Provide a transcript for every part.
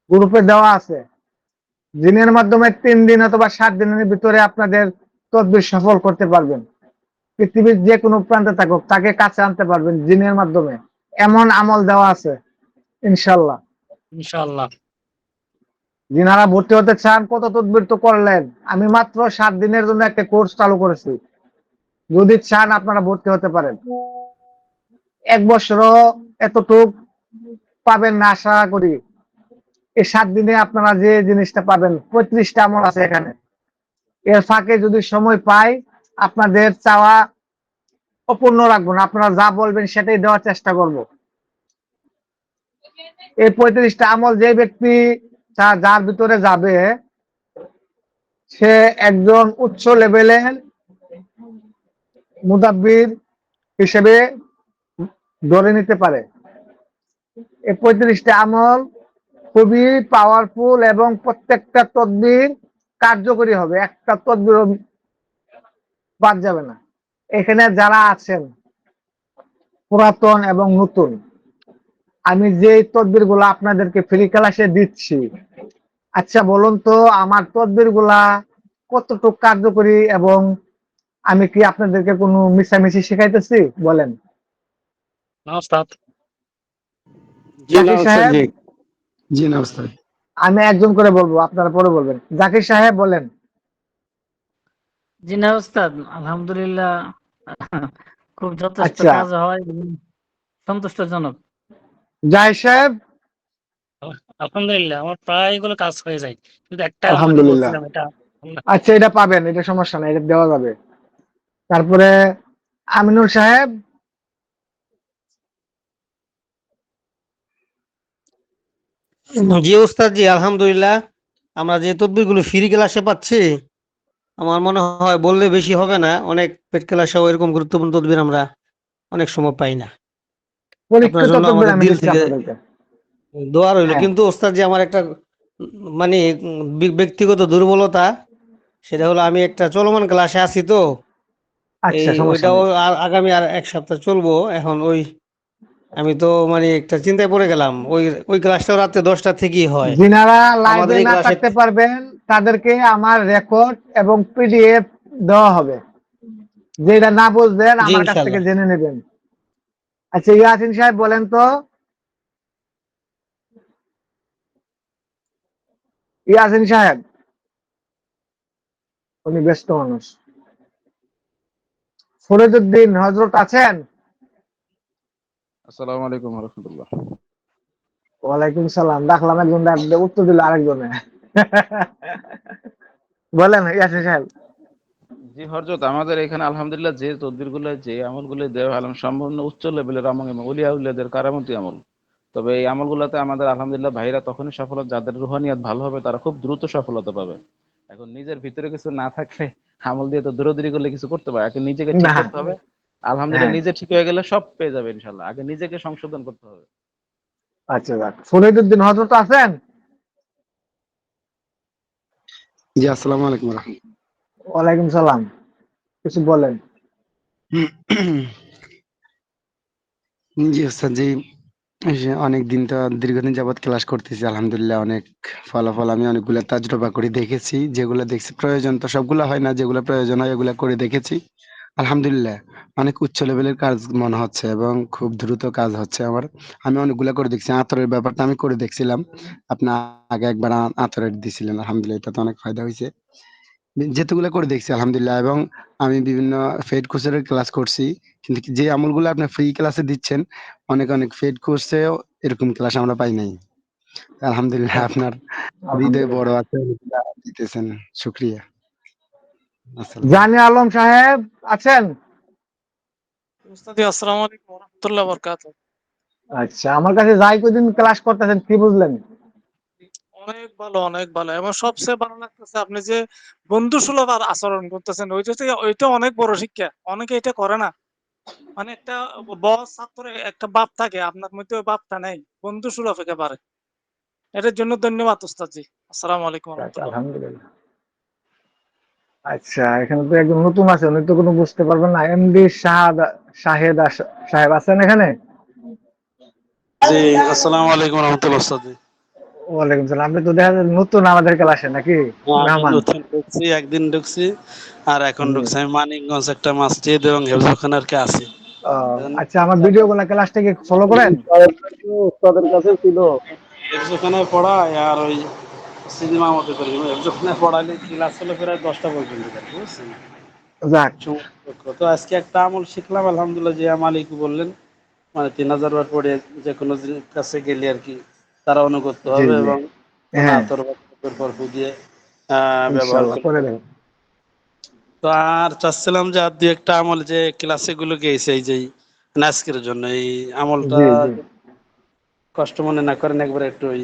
গ্রুপে দেওয়া আছে। জিনের মাধ্যমে 3 দিন অথবা 7 দিনের ভিতরে আপনাদের তদবির সফল করতে পারবেন। পৃথিবীর যে কোনো প্রান্তে থাকুক তাকে কাছে আনতে পারবেন জিনের মাধ্যমে। এমন আমল দেওয়া আছে ইনশাল্লাহ। ইনশাআল্লাহ। যিনারা ভর্তি হতে চান, কত তদবির তো করলেন, আমি মাত্র 7 দিনের জন্য একটা কোর্স চালু করেছি। যদি চান আপনারা ভর্তি হতে পারেন। 1 বছরও এতটুক পাবেন না আশা করি। এই 7 দিনে আপনারা যে জিনিসটা পাবেন, 35টা আমল আছে এখানে। এর ফাঁকে যদি সময় পাই, আপনাদের চাওয়া অপূর্ণ রাখবো না, আপনারা যা বলবেন সেটাই দেওয়ার চেষ্টা করব। এই 35টা আমল যে ব্যক্তি যার ভিতরে যাবে, সে একজন উচ্চ লেভেলের মুদাব্বির হিসেবে ধরে নিতে পারে। এই 35টা আমল খুবই পাওয়ারফুল এবং প্রত্যেকটা তদবির কার্যকরী হবে, একটা তদবির বাদ যাবে না। এখানে যারা আছেন পুরাতন এবং নতুন, আমি যে তদবির গুলা আপনাদেরকে ফ্রি ক্লাসে দিচ্ছি, আচ্ছা বলুন তো আমার তদবির গুলা কতটুকু কার্যকরী এবং আমি কি আপনাদেরকে কোনো মিশামিশি শিখাইতেছি বলেন? না ওস্তাদ। জি না জাকির ওস্তাদ সাহেব, জি। জি না ওস্তাদ। আমি একজন করে বলবো, আপনারা পরে বলবেন। জাকির সাহেব বলেন। জি না ওস্তাদ, আলহামদুলিল্লাহ খুব যথেষ্ট আচ্ছা, কাজ হয় এবং সন্তুষ্টজনক। জাহির সাহেব। আলহামদুলিল্লাহ আমার প্রায় এগুলো কাজ হয়ে যায়, কিন্তু একটা মানে আলহামদুলিল্লাহ। বলছিলাম এটা। আচ্ছা, এটা পাবেন, এটা সমস্যা নাই, এটা দেওয়া যাবে। তারপরে আমিনুল সাহেব। জি ওস্তাদ জি, আলহামদুলিল্লাহ আমরা যে তদবিরগুলো ফ্রি ক্লাসে পাচ্ছি, আমার মনে হয় বললে বেশি হবে না, অনেক পেড ক্লাসেও এরকম গুরুত্বপূর্ণ তদবির আমরা অনেক সময় পাই না। আপনার পরীক্ষিত জন্য তদবির আমাদের আমি দিল দিচ্ছি থেকে আপনাদেরকে। দোয়া রইল। হ্যাঁ। কিন্তু ওস্তাদ জি আমার একটা মানে ব্যক্তিগত দুর্বলতা, সেটা হলো আমি একটা চলমান ক্লাসে আছি তো, আচ্ছা, সমস্যা ওইটাও নেই। আগামী আর 1 সপ্তাহ চলবো। এখন আমি তো মানে একটা চিন্তায় পড়ে গেলাম, ওই ক্লাসটাও রাতে 10টা থেকেই হয়। যিনারা আমাদের লাইভে এই না ক্লাসে থাকতে পারবেন তাদেরকে আমার রেকর্ড এবং পিডিএফ দেওয়া হবে, যেটা না বুঝবেন জি আমার কাছ থেকে ইনশাল্লাহ। জেনে নেবেন। আচ্ছা, ইয়াসিন সাহেব বলেন তো। ইয়াসিন সাহেব, উনি ব্যস্ত মানুষ। ফরিদউদ্দিন হজরত আছেন? আসসালামু আলাইকুম রহমতুল্লাহ। ওয়ালাইকুম সালাম। দেখলাম একজন ডাকলে উত্তর দিল আরেকজনে। বলেন ইয়াসিন সাহেব। জি হযরত, আমাদের এখানে আলহামদুলিল্লাহ যে তদবিরগুলো যে আমলগুলো দেওয়া হয় সম্পূর্ণ উচ্চ লেভেলের আমল এবং ওলিয়া উলিয়াদের কারামতি আমল। তবে এই আমলগুলোতে আমাদের আলহামদুলিল্লাহ ভাইরা তখনই সফলতা, যাদের রুহানিয়াত ভালো হবে তারা খুব দ্রুত সফলতা পাবে। এখন নিজের ভিতরে কিছু না থাকলে আমল দিয়ে তো দৌড়াদৌড়ি করলে কিছু করতে পারে, আগে নিজেকে ঠিক না। করতে হবে। আলহামদুলিল্লাহ হ্যাঁ। নিজে ঠিক হয়ে গেলে সব পেয়ে যাবে ইনশাল্লাহ, আগে নিজেকে সংশোধন করতে হবে। আচ্ছা, যাক। ফরিদউদ্দিন হজরত আছেন? জি আসসালামু আলাইকুম রাহমাতুল্লাহ। ওয়ালাইকুম সালাম। কিছু বলেন। জি ওস্তাদ জি, এই যে অনেকদিন তো দীর্ঘদিন যাবৎ ক্লাস করতেছি, আলহামদুলিল্লাহ অনেক ফলাফল আমি অনেকগুলা তাজরবা করে দেখেছি। যেগুলো দেখছি প্রয়োজন তো সবগুলা হয় না, যেগুলো প্রয়োজন হয় এগুলা করে দেখেছি। আলহামদুলিল্লাহ অনেক উচ্চ লেভেলের কাজ মনে হচ্ছে এবং খুব দ্রুত কাজ হচ্ছে আমার। আমি অনেকগুলা করে দেখছি। আতরের ব্যাপারটা আমি করে দেখছিলাম। আপনি আগে একবার আতরের দিছিলেন, আলহামদুলিল্লাহ এটাতে অনেক ফায়দা হয়েছে। যেহেতুগুলো করে দেখছি আলহামদুলিল্লাহ, এবং আমি বিভিন্ন পেইড কোর্সের ক্লাস করছি। কিন্তু যে আমলগুলো আপনি ফ্রি ক্লাসে দিচ্ছেন, অনেক অনেক পেইড কোর্সেও এরকম ক্লাস আমরা পাই নাই। আলহামদুলিল্লাহ আপনার হৃদয় বড় আলহামদুলিল্লাহ। আছে, দিতেছেন। শুকরিয়া। আসসালাম। জানি আলম সাহেব আছেন? উস্তাদি আসসালামু আলাইকুম রহমতুল্লাহ বরকাত। আচ্ছা, আমার কাছে যাই কদিন ক্লাস করতেছেন, কি বুঝলেন? অনেক ভালো, অনেক ভালো, এবং সবচেয়ে ভালো লাগতেছে আপনি যে বন্ধু সুলভ আর আচরণ করতেছেন, ওইটা অনেক বড় শিক্ষা। অনেকে এটা করে না। মানে একটা বস ছাত্রের একটা ভাব থাকে, আপনার মধ্যে ওই ভাবটা নেই, বন্ধু সুলভ একেবারে। এটার জন্য ধন্যবাদ উস্তাদজি। আসসালামু আলাইকুম আচ্ছা, রহমতুল্লাহ। আলহামদুলিল্লাহ। আচ্ছা, এখানে তো একজন নতুন আছে, উনি তো কোনো বুঝতে পারবেন না। এমডি শাহেদ সাহেব আছেন এখানে? জি আসসালামু আলাইকুম রহমতুল্লাহ ওস্তাদ জি। ওয়ালাইকুম সালাম। আপনি তো দেখা যায় নতুন আমাদের ক্লাসে নাকি আমি মেহমান? নতুন ঢুকছি, একদিন ঢুকছি আর এখন জি। ঢুকছি। আমি মানিকগঞ্জ একটা মসজিদ এবং হেফজখানার কে আছি। ও, আচ্ছা, আমার ভিডিও গুলা ক্লাসটা কি ফলো করেন? উস্তাদের কাছে ছিল হেফজখানায় পড়ায় আর ওই সিনেমা মতো করি হেফজখানায় পড়াইলে ক্লাস হলো প্রায় 10টা পর্যন্ত থাকে, বুঝছেন? যাক, সময় তো আজকে একটা আমল শিখলাম আলহামদুলিল্লাহ, যে মালিক বললেন মানে 3000 বার পরে যে কোনো কাছে গেলে আর কি তারা অনুগত জি হবে জি, এবং কোনো হ্যাঁ, আতর বা ফু দিয়ে ব্যবহার ইনশাল্লাহ করতে করে হবে। দেবেন। তো আর চাচ্ছিলাম যে আর দুই একটা আমল যে ক্লাসে গুলো গেছে এই যে নাস্কের জন্য এই আমলটা জি জি, কষ্ট মনে না করেন, একবার একটু ওই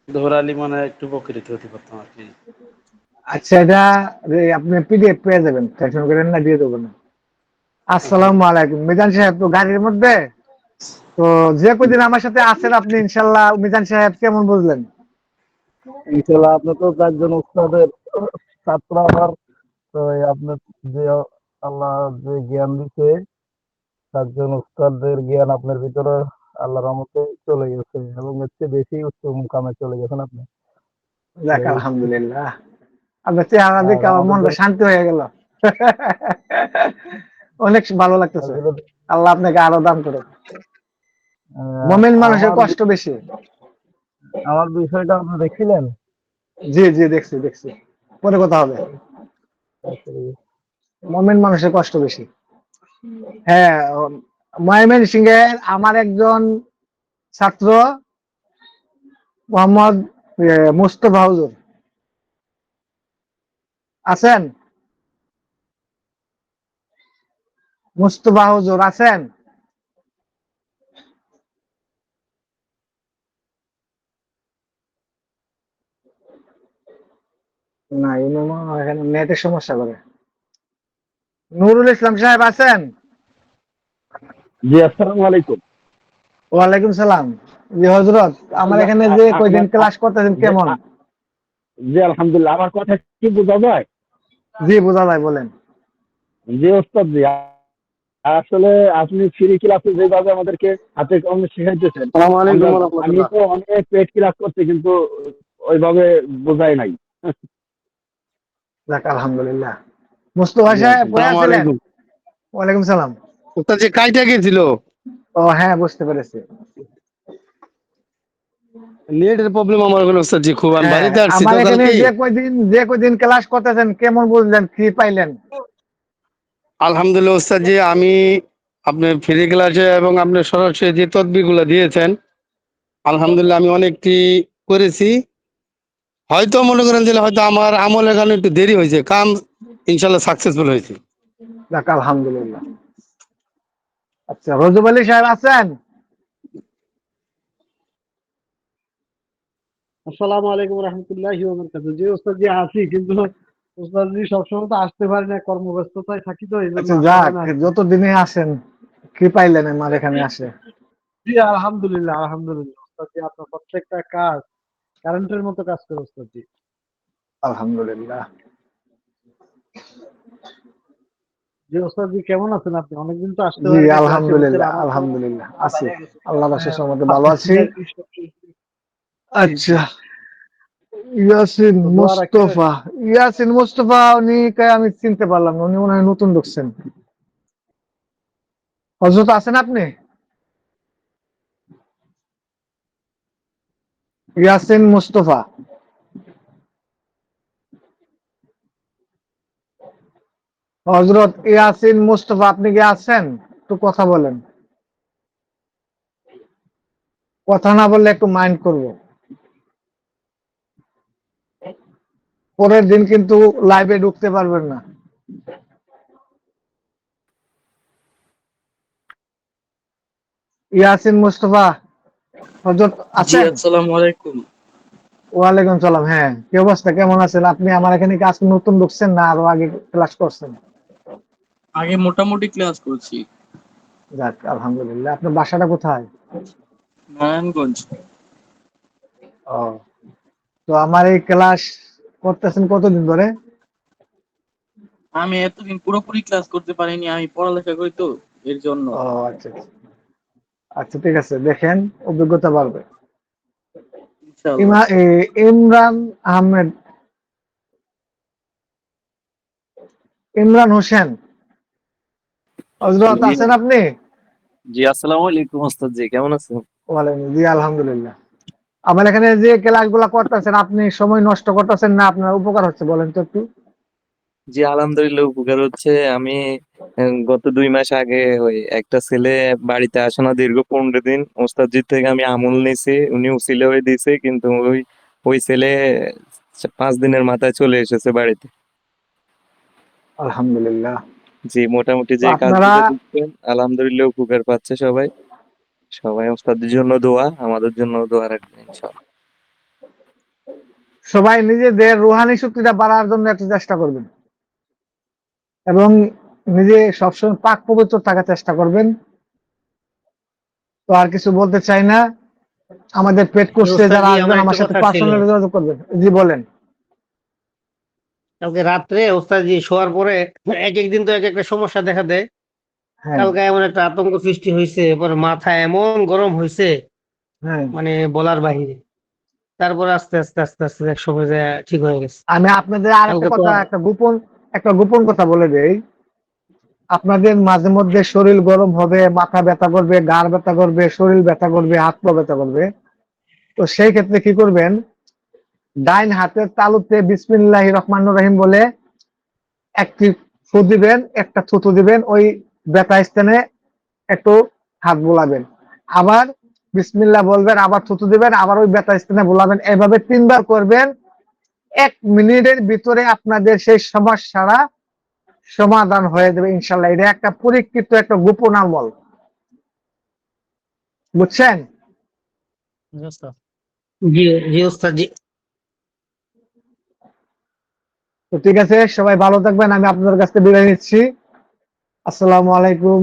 দৌড়ালি মানে একটু উপকৃত হতে পারতাম আর কি। আচ্ছা, এটা আপনি পিডিএফ পেয়ে যাবেন, টেনশন করেন না, দিয়ে দেবেন। আসসালামু আলাইকুম মিজান সাহেব, তো গাড়ির মধ্যে তো যে কদিন আমার সাথে আছেন আপনি, ইনশাল্লাহ মিজান সাহেব কেমন বুঝলেন? ইনশাল্লাহ আপনি তো 4 জন উস্তাদের ছাত্র আমার। তো এই আপনার যে আল্লাহ যে জ্ঞান দিছে, 4 জন উস্তাদের জ্ঞান আপনার ভিতরে আল্লাহর রহমতে চলে গেছে এবং এর চেয়ে বেশি উচ্চ মুকামে চলে গেছেন আপনি। যাক, এই আলহামদুলিল্লাহ। আপনার চেহারা আর দেখে আমার আমাদের মনটা জন্য শান্তি হয়ে গেল। অনেক ভালো লাগতেছে। আসলে, আল্লাহ আপনাকে আরো দান করুন। মুমিন মানুষের আমার কষ্ট বেশি। আমার বিষয়টা আপনি দেখছিলেন। জি জি, দেখছি দেখছি, পরে কথা হবে। মুমিন মানুষের কষ্ট বেশি। হ্যাঁ, ময়মনসিংহের আমার একজন ছাত্র মোহাম্মদ মুস্তফা হুজুর আছেন? মুস্তফা হুজুর আছেন? না, এখানে নেটের সমস্যা করে। নুরুল ইসলাম সাহেব আছেন? জি, আসসালামু আলাইকুম। ওয়ালাইকুম সালাম। জি হজরত, আমার এখানে যে কয়দিন আপনার ক্লাস করতেছেন যে কেমন? জি আলহামদুলিল্লাহ, আমার কথা কি বোঝা যায়? জি, বোঝা যায়, বলেন। জি ওস্তাদ জি, আসলে আপনি ফ্রি ক্লাসে যেভাবে আমাদেরকে হাতে কলমে শিখাইতেছেন, আসসালামু আলাইকুম আমরা ওয়া আমি রাহমাতুল্লাহ। তো অনেক পেড ক্লাস করছি কিন্তু ওইভাবে বোঝাই নাই। যাক, আলহামদুলিল্লাহ। মুস্তফা জি সাহেব কই আলহামদুলিল্লাহ। আসসালামু আছিলেন? আলাইকুম। ওয়ালাইকুম সালাম। উস্তাদ যে কাইটা গেছিল, ও হ্যাঁ, বুঝতে পেরেছি। নেটের প্রবলেম আমার হলো উস্তাদ জি, খুব আমি হ্যাঁ, বাড়িতে আসছি আমার তো এখানে কালকে। যে কয়দিন ক্লাস করতেছেন কেমন বুঝলেন, কি পাইলেন? আলহামদুলিল্লাহ উস্তাদ জি, আমি আপনার ফ্রি ক্লাসে এবং আপনি সরাসরি যে তদবিরগুলো দিয়েছেন, আলহামদুলিল্লাহ আমি অনেকটি করেছি। হয়তো মনে করেন যে হয়তো আমার আমলের কারণে একটু দেরি হয়েছে, কাম ইনশাল্লাহ সাকসেসফুল হয়েছে। যাক, আলহামদুলিল্লাহ। আচ্ছা, রজব আলী সাহেব আছেন? আসসালামু আলাইকুম রহমতুল্লাহি ওয়া বারাকাতুহু। জি ওস্তাদ জি, আছি কিন্তু ওস্তাদ জি সবসময় তো আসতে পারি না, কর্মব্যস্ততায় থাকি, তো এই জন্য আচ্ছা, আসা হয় যাক, না আর কি। যতদিনে আসেন কি পাইলেন আমার এখানে আসে? জি আলহামদুলিল্লাহ, আলহামদুলিল্লাহ ওস্তাদ জি, আপনার প্রত্যেকটা কাজ কারেন্টের মতো কাজ করে ওস্তাদ জি। আলহামদুলিল্লাহ। জি ওস্তাদ জি, কেমন আছেন আপনি? অনেকদিন তো আসতে জি, পারি না ক্লাসে, বুঝছেন আলহামদুলিল্লাহ, আমার তো আলহামদুলিল্লাহ আছি। বাইরে গেছে। আল্লাহ হ্যাঁ, রাসূলের মধ্যে ভালো আপনার আছি। Senior student. জি জি। আচ্ছা, ইয়াসিন তো দোয়া রাখেন। মুস্তফা। উনি আমি চিনতে পারলাম না, উনি মনে হয় নতুন ঢুকছেন। হযরত আছেন আপনি? ইয়াসিন মুস্তফা। হযরত ইয়াসিন মুস্তফা, আপনি কি আছেন? একটু কথা বলেন। কথা না বললে একটু মাইন্ড করব। পরের দিন কিন্তু লাইভে ঢুকতে পারবেন না। ইয়াসিন মুস্তফা, হযরত জি আছেন? আসসালামু আলাইকুম। ওয়ালাইকুম সালাম। হ্যাঁ, কি অবস্থা, কেমন আছেন আপনি? আমার এখানে কি আজকে নতুন ঢুকছেন না আরো আগে ক্লাস করছেন? আগে মোটামুটি ক্লাস করছি। যাক, আলহামদুলিল্লাহ। আপনার বাসাটা কোথায়? নারায়ণগঞ্জ। ও, তো আমার এই ক্লাস করতেছেন কতদিন ধরে? আমি এতদিন পুরোপুরি ক্লাস করতে পারিনি, আমি পড়ালেখা করি তো, এর জন্য। ও, আচ্ছা আচ্ছা। আচ্ছা, ঠিক আছে, দেখেন অভিজ্ঞতা বাড়বে। ইনশাআল্লাহ। ইমরান আহমেদ, ইমরান হোসেন হযরত জি আছেন আপনি? জি, আসসালামু আলাইকুম ওস্তাদ জি, কেমন আছেন? ওয়ালাইকুম, জি আলহামদুলিল্লাহ। আমার এখানে যে ক্লাসগুলো করতেছেন আপনি সময় নষ্ট করতেছেন না আপনার উপকার হচ্ছে বলেন তো একটু? জি আলহামদুলিল্লাহ উপকার হচ্ছে। আমি গত 2 মাস আগে ওই একটা ছেলে বাড়িতে আসে না দীর্ঘ 15 দিন, ওস্তাদজির থেকে আমি আমল নিয়েছি, উনি উসিলা হয়ে দিয়েছে, কিন্তু ওই ওই ছেলে 5 দিনের মাথায় চলে এসেছে বাড়িতে। আলহামদুলিল্লাহ। জি মোটামুটি তো যে আপনারা কাজগুলো দিচ্ছেন আলহামদুলিল্লাহ উপকার পাচ্ছে সবাই। সবাই ওস্তাদের জন্য দোয়া, আমাদের জন্য দোয়া রাখবেন ইনশাআল্লাহ। সবাই নিজেদের রুহানি শক্তিটা বাড়ার জন্য একটু চেষ্টা করবেন এবং নিজে সবসময় পাক পবিত্র থাকার চেষ্টা করবেন। তো আর কিছু বলতে চাই না। আমাদের পেট কোর্সে ওস্তাদ যারা জি, আসবেন আমার আমার একটা সাথে কথা ছিল। পার্সোনালি যোগাযোগ করবেন। জি বলেন। কালকে রাত্রে ওস্তাদ জি শোয়ার পরে এক এক দিন তো এক একটা সমস্যা দেখা দেয়। হ্যাঁ, কালকে এমন একটা আতঙ্ক সৃষ্টি হয়েছে, এরপর মাথা এমন গরম হয়েছে হ্যাঁ। মানে বলার বাহিরে। তারপর আস্তে আস্তে আস্তে আস্তে এক সময় যায় ঠিক হয়ে গেছে। আমি আপনাদের আর একটা কালকে তো কথা, একটা গোপন কথা বলে দেই। আপনাদের মাঝে মধ্যে শরীর গরম হবে, মাথা ব্যথা করবে, ঘাড় ব্যথা করবে, শরীর ব্যথা করবে, হাত পা ব্যথা করবে। তো সেই ক্ষেত্রে কি করবেন, ডাইন হাতের তালুতে বিসমিল্লাহির রহমানির রহিম বলে একটি ফু দিবেন, একটা থুতু দিবেন, ওই ব্যথা স্থানে একটু হাত বোলাবেন, আবার বিসমিল্লাহ বলবেন, আবার থুতু দিবেন, আবার ওই ব্যথা স্থানে বোলাবেন। এভাবে 3 বার করবেন। 1 মিনিটের ভিতরে আপনাদের সেই সমস্যাটা সমাধান হয়ে যাবে ইনশাল্লাহ। এটা একটা পরীক্ষিত একটা গোপন আমল, বুঝছেন? জি ওস্তাদ। জি জি ওস্তাদ জি। তো ঠিক আছে, সবাই ভালো থাকবেন। আমি আপনাদের কাছ থেকে বিদায় নিচ্ছি। আসসালামু আলাইকুম।